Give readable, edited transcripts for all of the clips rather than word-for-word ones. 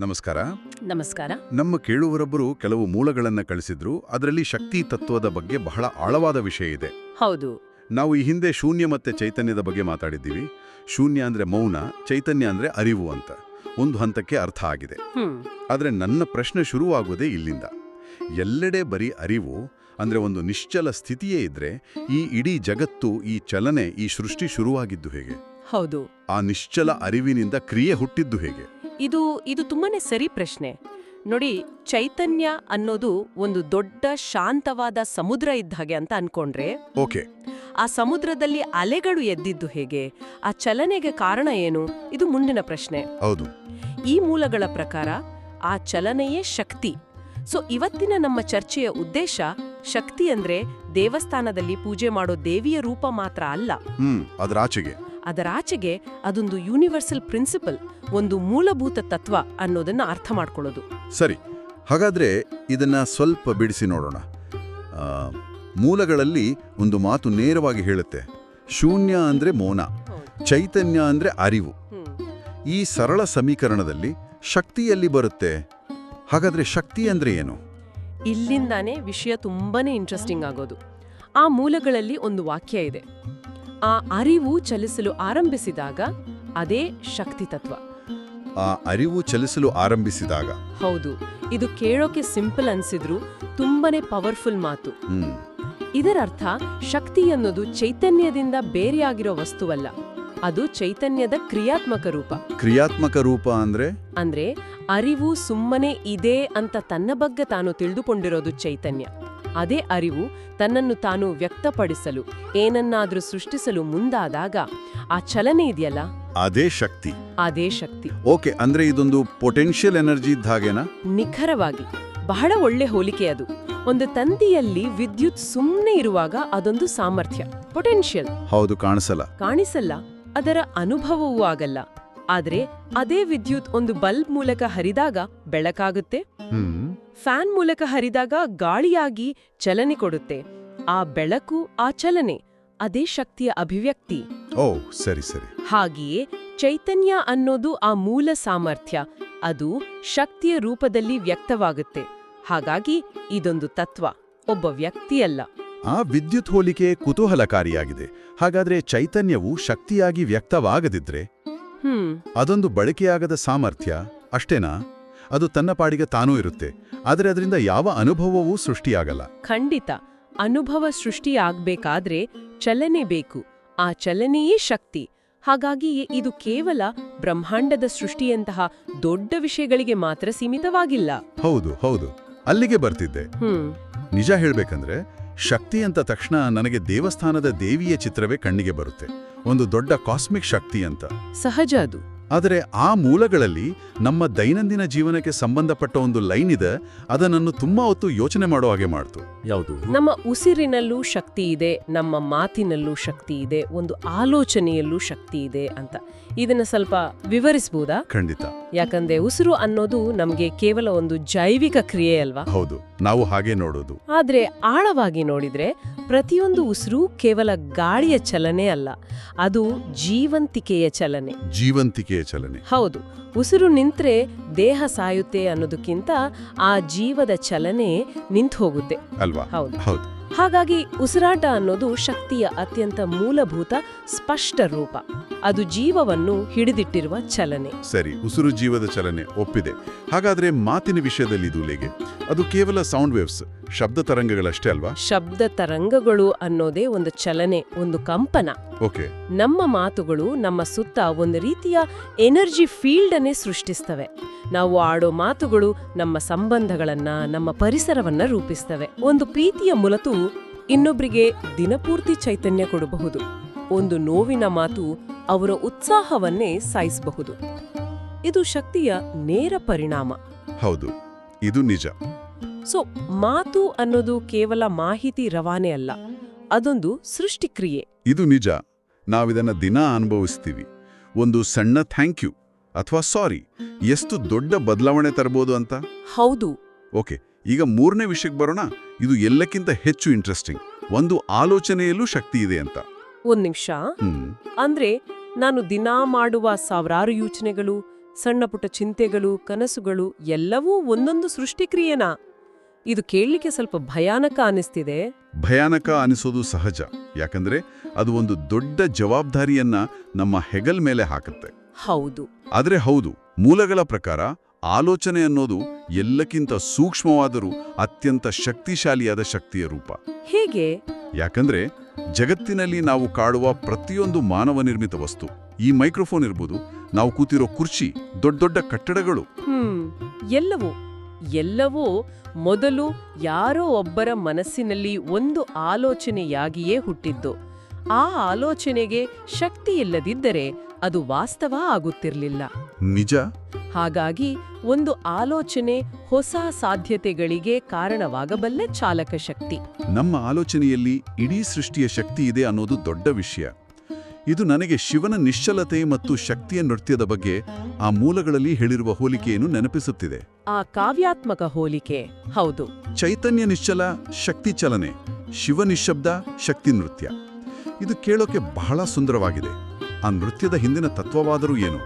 ನಮಸ್ಕಾರ. ನಮಸ್ಕಾರ. ನಮ್ಮ ಕೇಳುವರೊಬ್ಬರು ಕೆಲವು ಮೂಲಗಳನ್ನ ಕಳಿಸಿದ್ರು. ಅದರಲ್ಲಿ ಶಕ್ತಿ ತತ್ವದ ಬಗ್ಗೆ ಬಹಳ ಆಳವಾದ ವಿಷಯ ಇದೆ. ಹೌದು. ನಾವು ಈ ಹಿಂದೆ ಶೂನ್ಯ ಮತ್ತೆ ಚೈತನ್ಯದ ಬಗ್ಗೆ ಮಾತಾಡಿದ್ದೀವಿ. ಶೂನ್ಯ ಅಂದ್ರೆ ಮೌನ, ಚೈತನ್ಯ ಅಂದ್ರೆ ಅರಿವು ಅಂತ ಒಂದು ಹಂತಕ್ಕೆ ಅರ್ಥ ಆಗಿದೆ. ಆದ್ರೆ ನನ್ನ ಪ್ರಶ್ನೆ ಶುರುವಾಗೋದೇ ಇಲ್ಲಿಂದ. ಎಲ್ಲೆಡೆ ಬರೀ ಅರಿವು ಅಂದ್ರೆ ಒಂದು ನಿಶ್ಚಲ ಸ್ಥಿತಿಯೇ ಇದ್ರೆ ಈ ಇಡೀ ಜಗತ್ತು, ಈ ಚಲನೆ, ಈ ಸೃಷ್ಟಿ ಶುರುವಾಗಿದ್ದು ಹೇಗೆ? ಹೌದು. ಆ ನಿಶ್ಚಲ ಅರಿವಿನಿಂದ ಕ್ರಿಯೆ ಹುಟ್ಟಿದ್ದು ಹೇಗೆ? ಇದು ತುಂಬಾನೇ ಸರಿ ಪ್ರಶ್ನೆ. ನೋಡಿ, ಚೈತನ್ಯ ಅನ್ನೋದು ಒಂದು ದೊಡ್ಡ ಶಾಂತವಾದ ಸಮುದ್ರ ಇದ್ದ ಹಾಗೆ ಅಂತ ಅನ್ಕೊಂಡ್ರೆ, ಓಕೆ, ಆ ಸಮುದ್ರದಲ್ಲಿ ಅಲೆಗಳು ಎದ್ದಿದ್ದು ಹೇಗೆ? ಆ ಚಲನೆಗೆ ಕಾರಣ ಏನು? ಇದು ಮುಂದಿನ ಪ್ರಶ್ನೆ. ಹೌದು. ಈ ಮೂಲಗಳ ಪ್ರಕಾರ ಆ ಚಲನೆಯೇ ಶಕ್ತಿ. ಸೊ ಇವತ್ತಿನ ನಮ್ಮ ಚರ್ಚೆಯ ಉದ್ದೇಶ ಶಕ್ತಿ ಅಂದ್ರೆ ದೇವಸ್ಥಾನದಲ್ಲಿ ಪೂಜೆ ಮಾಡೋ ದೇವಿಯ ರೂಪ ಮಾತ್ರ ಅಲ್ಲ. ಅದರಾಚೆಗೆ ಅದೊಂದು ಯೂನಿವರ್ಸಲ್ ಪ್ರಿನ್ಸಿಪಲ್, ಒಂದು ಮೂಲಭೂತ ತತ್ವ ಅನ್ನೋದನ್ನ ಅರ್ಥ ಮಾಡ್ಕೊಳ್ಳೋದು. ಸರಿ, ಹಾಗಾದ್ರೆ ಇದನ್ನ ಸ್ವಲ್ಪ ಬಿಡಿಸಿ ನೋಡೋಣ. ಮೂಲಗಳಲ್ಲಿ ಒಂದು ಮಾತು ನೇರವಾಗಿ ಹೇಳುತ್ತೆ, ಶೂನ್ಯ ಅಂದ್ರೆ ಮೌನ, ಚೈತನ್ಯ ಅಂದ್ರೆ ಅರಿವು. ಈ ಸರಳ ಸಮೀಕರಣದಲ್ಲಿ ಶಕ್ತಿಯಲ್ಲಿ ಬರುತ್ತೆ. ಹಾಗಾದ್ರೆ ಶಕ್ತಿ ಅಂದ್ರೆ ಏನು? ಇಲ್ಲಿಂದಾನೇ ವಿಷಯ ತುಂಬಾನೇ ಇಂಟ್ರೆಸ್ಟಿಂಗ್ ಆಗೋದು. ಆ ಮೂಲಗಳಲ್ಲಿ ಒಂದು ವಾಕ್ಯ ಇದೆ, ಆ ಅರಿವು ಚಲಿಸಲು ಆರಂಭಿಸಿದಾಗ ಅದೇ ಶಕ್ತಿ ತತ್ವ. ಆ ಅರಿವು ಚಲಿಸಲು ಆರಂಭಿಸಿದಾಗ? ಹೌದು. ಇದು ಕೇಳೋಕೆ ಸಿಂಪಲ್ ಅನ್ಸಿದ್ರು ತುಂಬಾನೇ ಪವರ್ಫುಲ್ ಮಾತು. ಇದರರ್ಥ ಶಕ್ತಿ ಅನ್ನೋದು ಚೈತನ್ಯದಿಂದ ಬೇರೆಯಾಗಿರೋ ವಸ್ತುವಲ್ಲ, ಅದು ಚೈತನ್ಯದ ಕ್ರಿಯಾತ್ಮಕ ರೂಪ. ಕ್ರಿಯಾತ್ಮಕ ರೂಪ ಅಂದ್ರೆ ಅರಿವು ಸುಮ್ಮನೆ ಇದೆ ಅಂತ ತನ್ನ ಬಗ್ಗೆ ತಾನು ತಿಳಿದುಕೊಂಡಿರೋದು ಚೈತನ್ಯ. ಅದೇ ಅರಿವು ತನ್ನನ್ನು ತಾನು ವ್ಯಕ್ತಪಡಿಸಲು, ಏನನ್ನಾದ್ರೂ ಸೃಷ್ಟಿಸಲು ಮುಂದಾದಾಗ ಆ ಚಲನೆ ಇದೆಯಲ್ಲ, ಅದೇ ಶಕ್ತಿ. ಅದೇ ಶಕ್ತಿ. ಓಕೆ, ಅಂದ್ರೆ ಇದೊಂದು ಪೊಟೆನ್ಷಿಯಲ್ ಎನರ್ಜಿ ಇದ್ದ ಹಾಗೇನಾ? ನಿಖರವಾಗಿ. ಬಹಳ ಒಳ್ಳೆ ಹೋಲಿಕೆ ಅದು. ಒಂದು ತಂತಿಯಲ್ಲಿ ವಿದ್ಯುತ್ ಸುಮ್ಮನೆ ಇರುವಾಗ ಅದೊಂದು ಸಾಮರ್ಥ್ಯ, ಪೊಟೆನ್ಷಿಯಲ್. ಹೌದು, ಕಾಣಿಸಲ್ಲ, ಅದರ ಅನುಭವವೂ ಆಗಲ್ಲ. ಆದ್ರೆ ಅದೇ ವಿದ್ಯುತ್ ಒಂದು ಬಲ್ಬ್ ಮೂಲಕ ಹರಿದಾಗ ಬೆಳಕಾಗುತ್ತೆ, ಫ್ಯಾನ್ ಮೂಲಕ ಹರಿದಾಗ ಗಾಳಿಯಾಗಿ ಚಲನೆ ಕೊಡುತ್ತೆ. ಆ ಬೆಳಕು, ಆ ಚಲನೆ, ಅದೇ ಶಕ್ತಿಯ ಅಭಿವ್ಯಕ್ತಿ. ಓ, ಸರಿ. ಹಾಗೆಯೇ ಚೈತನ್ಯ ಅನ್ನೋದು ಆ ಮೂಲ ಸಾಮರ್ಥ್ಯ, ಅದು ಶಕ್ತಿಯ ರೂಪದಲ್ಲಿ ವ್ಯಕ್ತವಾಗುತ್ತೆ. ಹಾಗಾಗಿ ಇದೊಂದು ತತ್ವ, ಒಬ್ಬ ವ್ಯಕ್ತಿಯಲ್ಲ. ಆ ವಿದ್ಯುತ್ ಹೋಲಿಕೆ ಕುತೂಹಲಕಾರಿಯಾಗಿದೆ. ಹಾಗಾದ್ರೆ ಚೈತನ್ಯವು ಶಕ್ತಿಯಾಗಿ ವ್ಯಕ್ತವಾಗದಿದ್ರೆ ಅದೊಂದು ಬಳಕೆಯಾಗದ ಸಾಮರ್ಥ್ಯ ಅಷ್ಟೇನಾ? ಅದು ತನ್ನ ಪಾಡಿಗೆ ತಾನೂ ಇರುತ್ತೆ, ಆದರೆ ಅದರಿಂದ ಯಾವ ಅನುಭವವೂ ಸೃಷ್ಟಿಯಾಗಲ್ಲ. ಖಂಡಿತ. ಅನುಭವ ಸೃಷ್ಟಿಯಾಗಬೇಕಾದ್ರೆ ಚಲನೆ ಬೇಕು, ಆ ಚಲನೆಯೇ ಶಕ್ತಿ. ಹಾಗಾಗಿ ಇದು ಕೇವಲ ಬ್ರಹ್ಮಾಂಡದ ಸೃಷ್ಟಿಯಂತಹ ದೊಡ್ಡ ವಿಷಯಗಳಿಗೆ ಮಾತ್ರ ಸೀಮಿತವಾಗಿಲ್ಲ. ಹೌದು, ಅಲ್ಲಿಗೆ ಬರ್ತಿದ್ದೆ. ನಿಜ ಹೇಳ್ಬೇಕಂದ್ರೆ ಶಕ್ತಿ ಅಂತ ತಕ್ಷಣ ನನಗೆ ದೇವಸ್ಥಾನದ ದೇವಿಯ ಚಿತ್ರವೇ ಕಣ್ಣಿಗೆ ಬರುತ್ತೆ, ಒಂದು ದೊಡ್ಡ ಕಾಸ್ಮಿಕ್ ಶಕ್ತಿ ಅಂತ. ಸಹಜ ಅದು. ಆದರೆ ಆ ಮೂಲಗಳಲ್ಲಿ ನಮ್ಮ ದೈನಂದಿನ ಜೀವನಕ್ಕೆ ಸಂಬಂಧಪಟ್ಟ ಒಂದು ಲೈನ್ ಇದೆ, ಅದನ್ನು ತುಂಬಾ ಹೊತ್ತು ಯೋಚನೆ ಮಾಡೋ ಹಾಗೆ ಮಾಡ್ತು. ಯಾವುದು? ನಮ್ಮ ಉಸಿರಿನಲ್ಲೂ ಶಕ್ತಿ ಇದೆ, ನಮ್ಮ ಮಾತಿನಲ್ಲೂ ಶಕ್ತಿ ಇದೆ, ಒಂದು ಆಲೋಚನೆಯಲ್ಲೂ ಶಕ್ತಿ ಇದೆ ಅಂತ. ಇದನ್ನ ಸ್ವಲ್ಪ ವಿವರಿಸಬಹುದಾ? ಖಂಡಿತ. ಯಾಕಂದ್ರೆ ಉಸಿರು ಅನ್ನೋದು ನಮ್ಗೆ ಕೇವಲ ಒಂದು ಜೈವಿಕ ಕ್ರಿಯೆ ಅಲ್ವಾ? ಹೌದು, ನಾವು ಹಾಗೆ ನೋಡೋದು. ಆದ್ರೆ ಆಳವಾಗಿ ನೋಡಿದ್ರೆ ಪ್ರತಿಯೊಂದು ಉಸಿರು ಕೇವಲ ಗಾಳಿಯ ಚಲನೆ ಅಲ್ಲ, ಅದು ಜೀವಂತಿಕೆಯ ಚಲನೆ. ಹೌದು. ಉಸಿರು ನಿಂತ್ರೆ ದೇಹ ಸಾಯುತ್ತೆ ಅನ್ನೋದಕ್ಕಿಂತ ಆ ಜೀವದ ಚಲನೆ ನಿಂತು ಹೋಗುತ್ತೆ ಅಲ್ವಾ? ಹೌದು. ಹಾಗಾಗಿ ಉಸಿರಾಟ ಅನ್ನೋದು ಶಕ್ತಿಯ ಅತ್ಯಂತ ಮೂಲಭೂತ ಸ್ಪಷ್ಟ ರೂಪ. ಅದು ಜೀವವನ್ನು ಹಿಡಿದಿಟ್ಟಿರುವ ಚಲನೆ. ಸರಿ, ಉಸಿರು ಜೀವದ ಚಲನೆ ಒಪ್ಪಿದೆ. ಹಾಗಾದ್ರೆ ಮಾತಿನ ವಿಷಯದಲ್ಲಿ ಅದು ಕೇವಲ ಸೌಂಡ್ ವೇವ್ಸ್, ಶಬ್ದ ತರಂಗಗಳಷ್ಟೇ ಅಲ್ವಾ? ಶಬ್ದ ತರಂಗಗಳು ಅನ್ನೋದೇ ಒಂದು ಚಲನೆ, ಒಂದು ಕಂಪನ. ಓಕೆ. ನಮ್ಮ ಮಾತುಗಳು ನಮ್ಮ ಸುತ್ತ ಒಂದು ರೀತಿಯ ಎನರ್ಜಿ ಫೀಲ್ಡ್ ಅನ್ನೇ ಸೃಷ್ಟಿಸ್ತವೆ. ನಾವು ಆಡೋ ಮಾತುಗಳು ನಮ್ಮ ಸಂಬಂಧಗಳನ್ನ, ನಮ್ಮ ಪರಿಸರವನ್ನ ರೂಪಿಸ್ತವೆ. ಒಂದು ಪ್ರೀತಿಯ ಮೂಲತು ಇನ್ನೊಬ್ರಿಗೆ ದಿನಪೂರ್ತಿ ಚೈತನ್ಯ ಕೊಡಬಹುದು. ಒಂದು ನೋವಿನ ಮಾತು ಅವರ ಉತ್ಸಾಹವನ್ನೇ ಸಾಯಿಸಬಹುದು. ಇದು ಶಕ್ತಿಯ ನೇರ ಪರಿಣಾಮ. ಹೌದು, ಇದು ನಿಜ. ಸೊ ಮಾತು ಅನ್ನೋದು ಕೇವಲ ಮಾಹಿತಿ ರವಾನೆ ಅಲ್ಲ, ಅದೊಂದು ಸೃಷ್ಟಿಕ್ರಿಯೆ. ಇದು ನಿಜ. ನಾವಿದನ್ನ ದಿನ ಅನುಭವಿಸ್ತೀವಿ. ಒಂದು ಸಣ್ಣ ಥ್ಯಾಂಕ್ ಯು ಅಥವಾ ಸಾರಿ ಎಷ್ಟು ದೊಡ್ಡ ಬದಲಾವಣೆ ತರಬಹುದು ಅಂತ. ಹೌದು. ಓಕೆ, ಈಗ ಮೂರನೇ ವಿಷಯಕ್ಕೆ ಬರೋಣ. ಇದು ಎಲ್ಲಕ್ಕಿಂತ ಹೆಚ್ಚು ಇಂಟ್ರೆಸ್ಟಿಂಗ್. ಒಂದು ಆಲೋಚನೆಯಲ್ಲೂ ಶಕ್ತಿ ಇದೆ ಅಂತ. ಒಂದ್ ನಿಮಿಷ. ಅಂದ್ರೆ ನಾನು ದಿನಾ ಮಾಡುವ ಸಾವಿರಾರು ಯೋಚನೆಗಳು, ಸಣ್ಣಪುಟ್ಟ ಚಿಂತೆಗಳು, ಕನಸುಗಳು ಎಲ್ಲವೂ ಒಂದೊಂದು ಸೃಷ್ಟಿಕ್ರಿಯೆನಾ? ಇದು ಕೇಳಲಿಕ್ಕೆ ಸ್ವಲ್ಪ ಭಯಾನಕ ಅನಿಸ್ತಿದೆ. ಭಯಾನಕ ಅನಿಸೋದು ಸಹಜ, ಯಾಕಂದ್ರೆ ಅದು ಒಂದು ದೊಡ್ಡ ಜವಾಬ್ದಾರಿಯನ್ನ ನಮ್ಮ ಹೆಗಲ್ ಮೇಲೆ ಹಾಕುತ್ತೆ. ಹೌದು. ಆದ್ರೆ ಹೌದು, ಮೂಲಗಳ ಪ್ರಕಾರ ಆಲೋಚನೆ ಅನ್ನೋದು ಎಲ್ಲಕ್ಕಿಂತ ಸೂಕ್ಷ್ಮವಾದರೂ ಅತ್ಯಂತ ಶಕ್ತಿಶಾಲಿಯಾದ ಶಕ್ತಿಯ ರೂಪ. ಹೇಗೆ? ಯಾಕಂದ್ರೆ ಜಗತ್ತಿನಲ್ಲಿ ನಾವು ಕಾಡುವ ಪ್ರತಿಯೊಂದು ಮಾನವ ನಿರ್ಮಿತ ವಸ್ತು, ಈ ಮೈಕ್ರೋಫೋನ್ ಇರ್ಬೋದು, ನಾವು ಕೂತಿರೋ ಕುರ್ಚಿ, ದೊಡ್ಡ ದೊಡ್ಡ ಕಟ್ಟಡಗಳು, ಎಲ್ಲವೂ ಮೊದಲು ಯಾರೋ ಒಬ್ಬರ ಮನಸ್ಸಿನಲ್ಲಿ ಒಂದು ಆಲೋಚನೆಯಾಗಿಯೇ ಹುಟ್ಟಿದ್ದು. ಆ ಆಲೋಚನೆಗೆ ಶಕ್ತಿ ಇಲ್ಲದಿದ್ದರೆ ಅದು ವಾಸ್ತವ ಆಗುತ್ತಿರಲಿಲ್ಲ. ನಿಜ. ಹಾಗಾಗಿ ಒಂದು ಆಲೋಚನೆ ಹೊಸ ಸಾಧ್ಯತೆಗಳಿಗೆ ಕಾರಣವಾಗಬಲ್ಲ ಚಾಲಕ ಶಕ್ತಿ. ನಮ್ಮ ಆಲೋಚನೆಯಲ್ಲಿ ಇಡೀ ಸೃಷ್ಟಿಯ ಶಕ್ತಿ ಇದೆ ಅನ್ನೋದು ದೊಡ್ಡ ವಿಷಯ. ಇದು ನನಗೆ ಶಿವನ ನಿಶ್ಚಲತೆ ಮತ್ತು ಶಕ್ತಿಯ ನೃತ್ಯದ ಬಗ್ಗೆ ಆ ಮೂಲಗಳಲ್ಲಿ ಹೇಳಿರುವ ಹೋಲಿಕೆಯನ್ನು ನೆನಪಿಸುತ್ತಿದೆ. ಆ ಕಾವ್ಯಾತ್ಮಕ ಹೋಲಿಕೆ. ಹೌದು. ಚೈತನ್ಯ ನಿಶ್ಚಲ, ಶಕ್ತಿ ಚಲನೆ; ಶಿವ ನಿಶ್ಶಬ್ದ, ಶಕ್ತಿ ನೃತ್ಯ. ಇದು ಕೇಳೋಕೆ ಬಹಳ ಸುಂದರವಾಗಿದೆ. ಆ ನೃತ್ಯದ ಹಿಂದಿನ ತತ್ವವಾದರೂ ಏನು?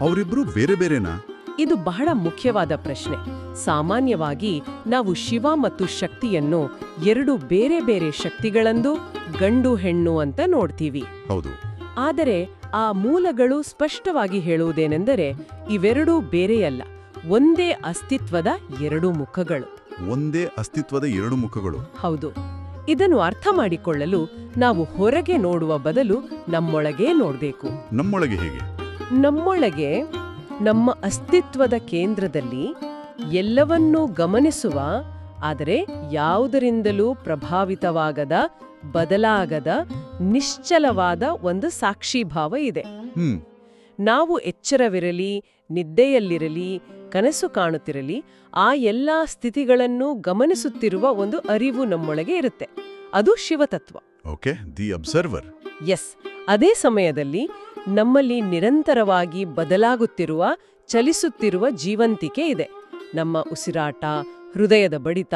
ಅವರಿಬ್ರು ಬೇರೆ ಬೇರೆನಾ? ಇದು ಬಹಳ ಮುಖ್ಯವಾದ ಪ್ರಶ್ನೆ. ಸಾಮಾನ್ಯವಾಗಿ ನಾವು ಶಿವ ಮತ್ತು ಶಕ್ತಿಯನ್ನು ಎರಡು ಬೇರೆ ಬೇರೆ ಶಕ್ತಿಗಳಂದು, ಗಂಡು ಹೆಣ್ಣು ಅಂತ ನೋಡ್ತೀವಿ. ಹೌದು. ಆದರೆ ಆ ಮೂಲಗಳು ಸ್ಪಷ್ಟವಾಗಿ ಹೇಳುವುದೇನೆಂದರೆ ಇವೆರಡೂ ಬೇರೆಯಲ್ಲ, ಒಂದೇ ಅಸ್ತಿತ್ವದ ಎರಡು ಮುಖಗಳು. ಒಂದೇ ಅಸ್ತಿತ್ವದ ಎರಡು ಮುಖಗಳು. ಹೌದು. ಇದನ್ನು ಅರ್ಥ ಮಾಡಿಕೊಳ್ಳಲು ನಾವು ಹೊರಗೆ ನೋಡುವ ಬದಲು ನಮ್ಮೊಳಗೇ ನೋಡಬೇಕು. ನಮ್ಮೊಳಗೆ ಹೇಗೆ? ನಮ್ಮೊಳಗೆ, ನಮ್ಮ ಅಸ್ತಿತ್ವದ ಕೇಂದ್ರದಲ್ಲಿ ಎಲ್ಲವನ್ನೂ ಗಮನಿಸುವ, ಆದರೆ ಯಾವುದರಿಂದಲೂ ಪ್ರಭಾವಿತವಾಗದ, ಬದಲಾಗದ, ನಿಶ್ಚಲವಾದ ಒಂದು ಸಾಕ್ಷೀಭಾವ ಇದೆ. ನಾವು ಎಚ್ಚರವಿರಲಿ, ನಿದ್ದೆಯಲ್ಲಿರಲಿ, ಕನಸು ಕಾಣುತ್ತಿರಲಿ, ಆ ಎಲ್ಲ ಸ್ಥಿತಿಗಳನ್ನು ಗಮನಿಸುತ್ತಿರುವ ಒಂದು ಅರಿವು ನಮ್ಮೊಳಗೆ ಇರುತ್ತೆ. ಅದು ಶಿವತತ್ವ. Okay, the observer. ಎಸ್. ಅದೇ ಸಮಯದಲ್ಲಿ ನಮ್ಮಲ್ಲಿ ನಿರಂತರವಾಗಿ ಬದಲಾಗುತ್ತಿರುವ, ಚಲಿಸುತ್ತಿರುವ ಜೀವಂತಿಕೆ ಇದೆ. ನಮ್ಮ ಉಸಿರಾಟ, ಹೃದಯದ ಬಡಿತ,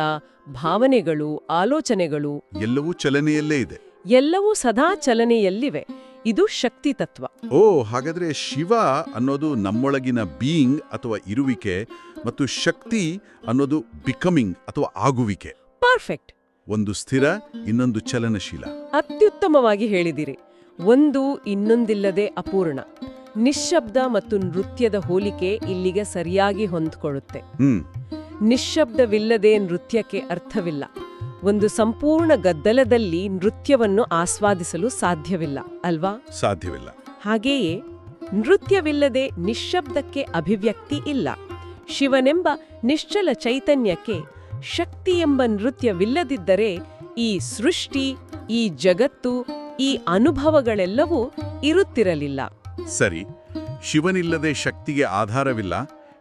ಭಾವನೆಗಳು, ಆಲೋಚನೆಗಳು ಎಲ್ಲವೂ ಚಲನೆಯಲ್ಲೇ ಇದೆ. ಎಲ್ಲವೂ ಸದಾ ಚಲನೆಯಲ್ಲಿವೆ. ಇದು ಶಕ್ತಿ ತತ್ವ. ಓ, ಹಾಗಾದ್ರೆ ಶಿವ ಅನ್ನೋದು ನಮ್ಮೊಳಗಿನ ಬೀಯಿಂಗ್ ಅಥವಾ ಇರುವಿಕೆ, ಮತ್ತು ಶಕ್ತಿ ಅನ್ನೋದು ಬಿಕಮಿಂಗ್ ಅಥವಾ ಆಗುವಿಕೆ. ಪರ್ಫೆಕ್ಟ್. ಒಂದು ಸ್ಥಿರ, ಇನ್ನೊಂದು ಚಲನಶೀಲ. ಅತ್ಯುತ್ತಮವಾಗಿ ಹೇಳಿದಿರಿ. ಒಂದು ಇನ್ನೊಂದಿಲ್ಲದೆ ಅಪೂರ್ಣ. ನಿಶ್ಶಬ್ದ ಮತ್ತು ನೃತ್ಯದ ಹೋಲಿಕೆ ಇಲ್ಲಿಗೆ ಸರಿಯಾಗಿ ಹೊಂದ್ಕೊಳ್ಳುತ್ತೆ. ನಿಶ್ಶಬ್ದವಿಲ್ಲದೆ ನೃತ್ಯಕ್ಕೆ ಅರ್ಥವಿಲ್ಲ. ಒಂದು ಸಂಪೂರ್ಣ ಗದ್ದಲದಲ್ಲಿ ನೃತ್ಯವನ್ನು ಆಸ್ವಾದಿಸಲು ಸಾಧ್ಯವಿಲ್ಲ ಅಲ್ವಾ? ಸಾಧ್ಯವಿಲ್ಲ. ಹಾಗೆಯೇ ನೃತ್ಯವಿಲ್ಲದೆ ನಿಶ್ಶಬ್ದಕ್ಕೆ ಅಭಿವ್ಯಕ್ತಿ ಇಲ್ಲ. ಶಿವನೆಂಬ ನಿಶ್ಚಲ ಚೈತನ್ಯಕ್ಕೆ ಶಕ್ತಿ ಎಂಬ ನೃತ್ಯವಿಲ್ಲದಿದ್ದರೆ ಈ ಸೃಷ್ಟಿ, ಈ ಜಗತ್ತು, ಈ ಅನುಭವಗಳೆಲ್ಲವೂ ಇರುತ್ತಿರಲಿಲ್ಲ. ಸರಿ, ಶಿವನಿಲ್ಲದೆ ಶಕ್ತಿಗೆ ಆಧಾರವಿಲ್ಲ,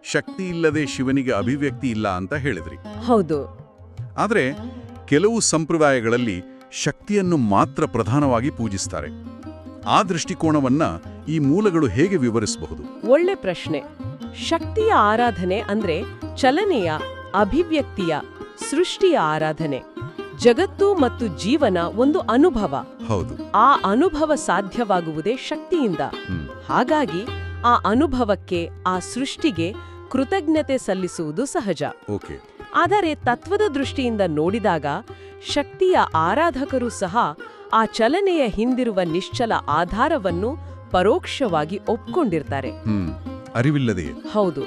ಶಕ್ತಿ ಇಲ್ಲದೆ ಶಿವನಿಗೆ ಅಭಿವ್ಯಕ್ತಿ ಇಲ್ಲ ಅಂತ ಹೇಳಿದ್ರಿ. ಹೌದು. ಆದರೆ ಕೆಲವು ಸಂಪ್ರದಾಯಗಳಲ್ಲಿ ಶಕ್ತಿಯನ್ನು ಮಾತ್ರ ಪ್ರಧಾನವಾಗಿ ಪೂಜಿಸ್ತಾರೆ. ಆ ದೃಷ್ಟಿಕೋನವನ್ನ ಈ ಮೂಲಗಳು ಹೇಗೆ ವಿವರಿಸಬಹುದು? ಒಳ್ಳೆ ಪ್ರಶ್ನೆ. ಶಕ್ತಿಯ ಆರಾಧನೆ ಅಂದ್ರೆ ಚಲನೆಯ, ಅಭಿವ್ಯಕ್ತಿಯ, ಸೃಷ್ಟಿಯ ಆರಾಧನೆ. ಜಗತ್ತು ಮತ್ತು ಜೀವನ ಒಂದು ಅನುಭವ. ಹೌದು. ಆ ಅನುಭವ ಸಾಧ್ಯವಾಗುವುದೇ ಶಕ್ತಿಯಿಂದ. ಹಾಗಾಗಿ ಆ ಅನುಭವಕ್ಕೆ, ಆ ಸೃಷ್ಟಿಗೆ ಕೃತಜ್ಞತೆ ಸಲ್ಲಿಸುವುದು ಸಹಜ. ಓಕೆ. ಆದರೆ ತತ್ವದ ದೃಷ್ಟಿಯಿಂದ ನೋಡಿದಾಗ ಶಕ್ತಿಯ ಆರಾಧಕರು ಸಹ ಆ ಚಲನೆಯ ಹಿಂದಿರುವ ನಿಶ್ಚಲ ಆಧಾರವನ್ನು ಪರೋಕ್ಷವಾಗಿ ಒಪ್ಕೊಂಡಿರ್ತಾರೆ. ಅರಿವಿಲ್ಲದೆಯೇ? ಹೌದು.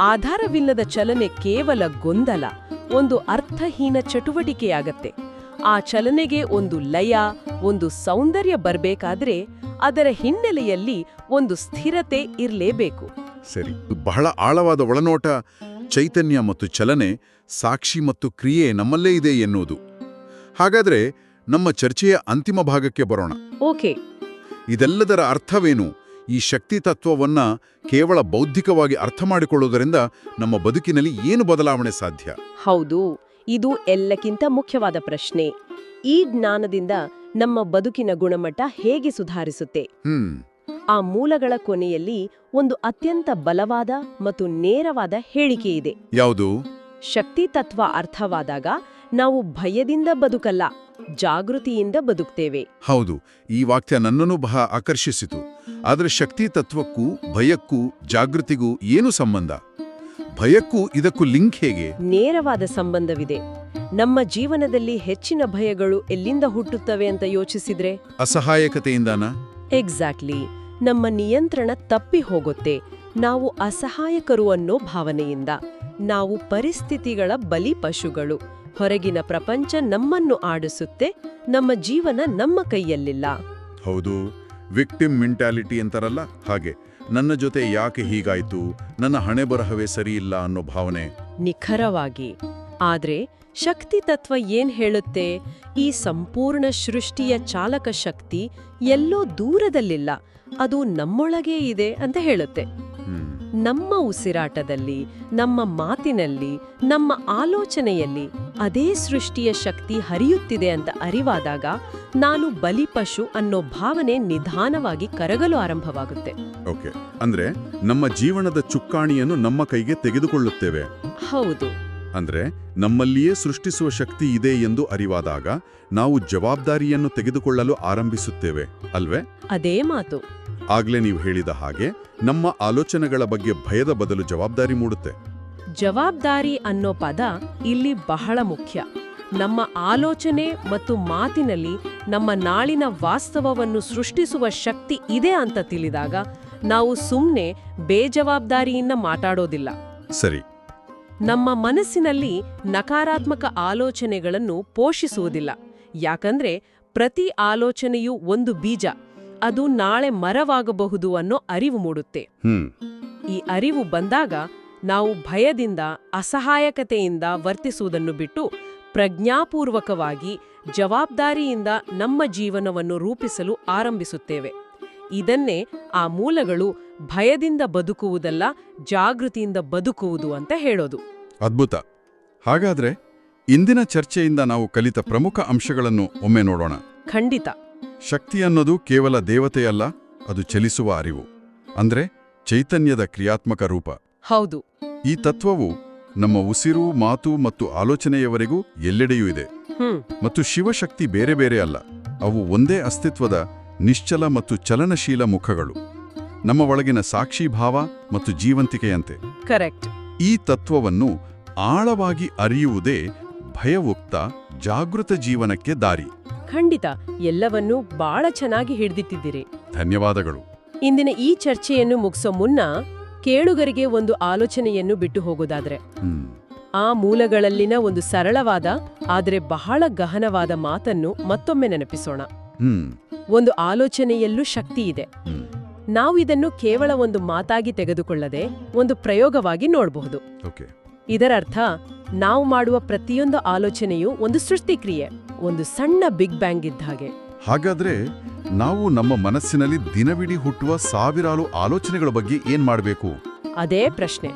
ಆಧಾರವಿಲ್ಲದ ಚಲನೆ ಕೇವಲ ಗೊಂದಲ, ಒಂದು ಅರ್ಥಹೀನ ಚಟುವಟಿಕೆಯಾಗತ್ತೆ. ಆ ಚಲನೆಗೆ ಒಂದು ಲಯ, ಒಂದು ಸೌಂದರ್ಯ ಬರಬೇಕಾದ್ರೆ ಅದರ ಹಿನ್ನೆಲೆಯಲ್ಲಿ ಒಂದು ಸ್ಥಿರತೆ ಇರಲೇಬೇಕು. ಸರಿ. ಬಹಳ ಆಳವಾದ ಒಳನೋಟ, ಚೈತನ್ಯ ಮತ್ತು ಚಲನೆ, ಸಾಕ್ಷಿ ಮತ್ತು ಕ್ರಿಯೆ ನಮ್ಮಲ್ಲೇ ಇದೆ ಎನ್ನುವುದು. ಹಾಗಾದ್ರೆ ನಮ್ಮ ಚರ್ಚೆಯ ಅಂತಿಮ ಭಾಗಕ್ಕೆ ಬರೋಣ. ಓಕೆ. ಇದೆಲ್ಲದರ ಅರ್ಥವೇನು? ಈ ಶಕ್ತಿ ತತ್ವವನ್ನ ಕೇವಲ ಬೌದ್ಧಿಕವಾಗಿ ಅರ್ಥ ಮಾಡಿಕೊಳ್ಳುವುದರಿಂದ ನಮ್ಮ ಬದುಕಿನಲ್ಲಿ ಏನು ಬದಲಾವಣೆ ಸಾಧ್ಯ? ಹೌದು, ಇದು ಎಲ್ಲಕ್ಕಿಂತ ಮುಖ್ಯವಾದ ಪ್ರಶ್ನೆ. ಈ ಜ್ಞಾನದಿಂದ ನಮ್ಮ ಬದುಕಿನ ಗುಣಮಟ್ಟ ಹೇಗೆ ಸುಧಾರಿಸುತ್ತೆ? ಆ ಮೂಲಗಳ ಕೊನೆಯಲ್ಲಿ ಒಂದು ಅತ್ಯಂತ ಬಲವಾದ ಮತ್ತು ನೇರವಾದ ಹೇಳಿಕೆ ಇದೆ. ಯಾವುದು? ಶಕ್ತಿ ತತ್ವ ಅರ್ಥವಾದಾಗ ನಾವು ಭಯದಿಂದ ಬದುಕಲ್ಲ, ಜಾಗೃತಿಯಿಂದ ಬದುಕ್ತೇವೆ. ಹೌದು, ಈ ವಾಕ್ಯ ನನ್ನನ್ನು ಬಹಳ ಆಕರ್ಷಿಸಿತು. ಆದರೆ ಶಕ್ತಿ ತತ್ವಕ್ಕೂ ಭಯಕ್ಕೂ ಜಾಗೃತಿಗೂ ಏನು ಸಂಬಂಧ? ಭಯಕ್ಕೂ ಇದಕ್ಕೂ ಲಿಂಕ್ ಹೇಗೆ? ನೇರವಾದ ಸಂಬಂಧವಿದೆ. ನಮ್ಮ ಜೀವನದಲ್ಲಿ ಹೆಚ್ಚಿನ ಭಯಗಳು ಎಲ್ಲಿಂದ ಹುಟ್ಟುತ್ತವೆ ಅಂತ ಯೋಚಿಸಿದ್ರೆ? ಅಸಹಾಯಕತೆಯಿಂದಾನ? ಎಕ್ಸಾಕ್ಟ್ಲಿ. ನಮ್ಮ ನಿಯಂತ್ರಣ ತಪ್ಪಿ ಹೋಗುತ್ತೆ. ನಾವು ಅಸಹಾಯಕರು ಅನ್ನೋ ಭಾವನೆಯಿಂದ. ನಾವು ಪರಿಸ್ಥಿತಿಗಳ ಬಲಿಪಶುಗಳು. ಹೊರಗಿನ ಪ್ರಪಂಚ ನಮ್ಮನ್ನು ಆಡಿಸುತ್ತೆ, ನಮ್ಮ ಜೀವನ ನಮ್ಮ ಕೈಯಲ್ಲಿಲ್ಲ. ಹೌದು, ವಿಕ್ಟಿಮ್ ಮೆಂಟಾಲಿಟಿ ಅಂತಾರಲ್ಲ ಹಾಗೆ. ನನ್ನ ಜೊತೆ ಯಾಕೆ ಹೀಗಾಯ್ತು, ನನ್ನ ಹಣೆ ಬರಹವೇ ಸರಿಯಿಲ್ಲ ಅನ್ನೋ ಭಾವನೆ. ನಿಖರವಾಗಿ. ಆದ್ರೆ ಶಕ್ತಿ ತತ್ವ ಏನ್ ಹೇಳುತ್ತೆ? ಈ ಸಂಪೂರ್ಣ ಸೃಷ್ಟಿಯ ಚಾಲಕ ಶಕ್ತಿ ಎಲ್ಲೋ ದೂರದಲ್ಲಿಲ್ಲ, ಅದು ನಮ್ಮೊಳಗೇ ಇದೆ ಅಂತ ಹೇಳುತ್ತೆ. ನಮ್ಮ ಉಸಿರಾಟದಲ್ಲಿ, ನಮ್ಮ ಮಾತಿನಲ್ಲಿ, ನಮ್ಮ ಆಲೋಚನೆಯಲ್ಲಿ ಅದೇ ಸೃಷ್ಟಿಯ ಶಕ್ತಿ ಹರಿಯುತ್ತಿದೆ ಅಂತ ಅರಿವಾದಾಗ ನಾನು ಬಲಿಪಶು ಅನ್ನೋ ಭಾವನೆ ನಿಧಾನವಾಗಿ ಕರಗಲು ಆರಂಭವಾಗುತ್ತೆ. ಓಕೆ, ಅಂದ್ರೆ ನಮ್ಮ ಜೀವನದ ಚುಕ್ಕಾಣಿಯನ್ನು ನಮ್ಮ ಕೈಗೆ ತೆಗೆದುಕೊಳ್ಳುತ್ತೇವೆ. ಹೌದು. ಅಂದ್ರೆ ನಮ್ಮಲ್ಲಿಯೇ ಸೃಷ್ಟಿಸುವ ಶಕ್ತಿ ಇದೆ ಎಂದು ಅರಿವಾದಾಗ ನಾವು ಜವಾಬ್ದಾರಿಯನ್ನು ತೆಗೆದುಕೊಳ್ಳಲು ಆರಂಭಿಸುತ್ತೇವೆ ಅಲ್ವೇ? ಅದೇ ಮಾತು. ಆಗ್ಲೇ ನೀವು ಹೇಳಿದ ಹಾಗೆ ನಮ್ಮ ಆಲೋಚನೆಗಳ ಬಗ್ಗೆ ಭಯದ ಬದಲು ಜವಾಬ್ದಾರಿ ಮೂಡುತ್ತೆ. ಜವಾಬ್ದಾರಿ ಅನ್ನೋ ಪದ ಇಲ್ಲಿ ಬಹಳ ಮುಖ್ಯ. ನಮ್ಮ ಆಲೋಚನೆ ಮತ್ತು ಮಾತಿನಲ್ಲಿ ನಮ್ಮ ನಾಳಿನ ವಾಸ್ತವವನ್ನು ಸೃಷ್ಟಿಸುವ ಶಕ್ತಿ ಇದೆ ಅಂತ ತಿಳಿದಾಗ ನಾವು ಸುಮ್ಮನೆ ಬೇಜವಾಬ್ದಾರಿಯಿಂದ ಮಾತಾಡೋದಿಲ್ಲ. ಸರಿ. ನಮ್ಮ ಮನಸ್ಸಿನಲ್ಲಿ ನಕಾರಾತ್ಮಕ ಆಲೋಚನೆಗಳನ್ನು ಪೋಷಿಸುವುದಿಲ್ಲ. ಯಾಕಂದ್ರೆ ಪ್ರತಿ ಆಲೋಚನೆಯೂ ಒಂದು ಬೀಜ, ಅದು ನಾಳೆ ಮರವಾಗಬಹುದು ಅನ್ನೋ ಅರಿವು ಮೂಡುತ್ತೆ. ಈ ಅರಿವು ಬಂದಾಗ ನಾವು ಭಯದಿಂದ, ಅಸಹಾಯಕತೆಯಿಂದ ವರ್ತಿಸುವುದನ್ನು ಬಿಟ್ಟು ಪ್ರಜ್ಞಾಪೂರ್ವಕವಾಗಿ ಜವಾಬ್ದಾರಿಯಿಂದ ನಮ್ಮ ಜೀವನವನ್ನು ರೂಪಿಸಲು ಆರಂಭಿಸುತ್ತೇವೆ. ಇದನ್ನೇ ಆ ಮೂಲಗಳು ಭಯದಿಂದ ಬದುಕುವುದಲ್ಲ, ಜಾಗೃತಿಯಿಂದ ಬದುಕುವುದು ಅಂತ ಹೇಳೋದು. ಅದ್ಭುತ. ಹಾಗಾದ್ರೆ ಇಂದಿನ ಚರ್ಚೆಯಿಂದ ನಾವು ಕಲಿತ ಪ್ರಮುಖ ಅಂಶಗಳನ್ನು ಒಮ್ಮೆ ನೋಡೋಣ. ಖಂಡಿತ. ಶಕ್ತಿ ಅನ್ನೋದು ಕೇವಲ ದೇವತೆಯಲ್ಲ, ಅದು ಚಲಿಸುವ ಅರಿವು. ಅಂದ್ರೆ ಚೈತನ್ಯದ ಕ್ರಿಯಾತ್ಮಕ ರೂಪ. ಹೌದು. ಈ ತತ್ವವು ನಮ್ಮ ಉಸಿರು, ಮಾತು ಮತ್ತು ಆಲೋಚನೆಯವರೆಗೂ ಎಲ್ಲೆಡೆಯೂ ಇದೆ. ಮತ್ತು ಶಿವಶಕ್ತಿ ಬೇರೆ ಬೇರೆ ಅಲ್ಲ, ಅವು ಒಂದೇ ಅಸ್ತಿತ್ವದ ನಿಶ್ಚಲ ಮತ್ತು ಚಲನಶೀಲ ಮುಖಗಳು, ನಮ್ಮ ಒಳಗಿನ ಸಾಕ್ಷಿಭಾವ ಮತ್ತು ಜೀವಂತಿಕೆಯಂತೆ. ಕರೆಕ್ಟ್. ಈ ತತ್ವವನ್ನು ಆಳವಾಗಿ ಅರಿಯುವುದೇ ಭಯವುಕ್ತ ಜಾಗೃತ ಜೀವನಕ್ಕೆ ದಾರಿ. ಖಂಡಿತ. ಎಲ್ಲವನ್ನೂ ಬಹಳ ಚೆನ್ನಾಗಿ ಹಿಡಿದಿಟ್ಟಿದ್ದೀರಿ. ಧನ್ಯವಾದಗಳು. ಇಂದಿನ ಈ ಚರ್ಚೆಯನ್ನು ಮುಗಿಸೋ ಮುನ್ನ ಕೇಳುಗರಿಗೆ ಒಂದು ಆಲೋಚನೆಯನ್ನು ಬಿಟ್ಟು ಹೋಗೋದಾದ್ರೆ, ಆ ಮೂಲಗಳಲ್ಲಿನ ಒಂದು ಸರಳವಾದ ಆದರೆ ಬಹಳ ಗಹನವಾದ ಮಾತನ್ನು ಮತ್ತೊಮ್ಮೆ ನೆನಪಿಸೋಣ. ಒಂದು ಆಲೋಚನೆಯಲ್ಲೂ ಶಕ್ತಿ ಇದೆ. ನಾವು ಇದನ್ನು ಕೇವಲ ಒಂದು ಮಾತಾಗಿ ತೆಗೆದುಕೊಳ್ಳದೆ ಒಂದು ಪ್ರಯೋಗವಾಗಿ ನೋಡಬಹುದು. ಇದರರ್ಥ ನಾವು ಮಾಡುವ ಪ್ರತಿಯೊಂದು ಆಲೋಚನೆಯೂ ಒಂದು ಸೃಷ್ಟಿಕ್ರಿಯೆ, ಒಂದು ಸಣ್ಣ ಬಿಗ್ ಬ್ಯಾಂಗ್ ಇದ್ದ ಹಾಗೆ. ಹಾಗಾದ್ರೆ ನಾವು ನಮ್ಮ ಮನಸ್ಸಿನಲ್ಲಿ ದಿನವಿಡೀ ಹುಟ್ಟುವ ಸಾವಿರಾರು ಆಲೋಚನೆಗಳ ಬಗ್ಗೆ ಏನ್ ಮಾಡಬೇಕು? ಅದೇ ಪ್ರಶ್ನೆ.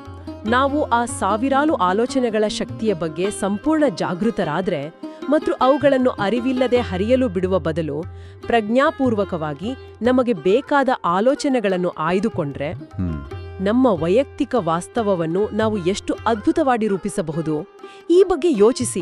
ನಾವು ಆ ಸಾವಿರಾರು ಆಲೋಚನೆಗಳ ಶಕ್ತಿಯ ಬಗ್ಗೆ ಸಂಪೂರ್ಣ ಜಾಗೃತರಾದ್ರೆ ಮತ್ತು ಅವುಗಳನ್ನು ಅರಿವಿಲ್ಲದೆ ಹರಿಯಲು ಬಿಡುವ ಬದಲು ಪ್ರಜ್ಞಾಪೂರ್ವಕವಾಗಿ ನಮಗೆ ಬೇಕಾದ ಆಲೋಚನೆಗಳನ್ನು ಆಯ್ದುಕೊಂಡ್ರೆ ನಮ್ಮ ವೈಯಕ್ತಿಕ ವಾಸ್ತವವನ್ನು ನಾವು ಎಷ್ಟು ಅದ್ಭುತವಾಗಿ ರೂಪಿಸಬಹುದು? ಈ ಬಗ್ಗೆ ಯೋಚಿಸಿ.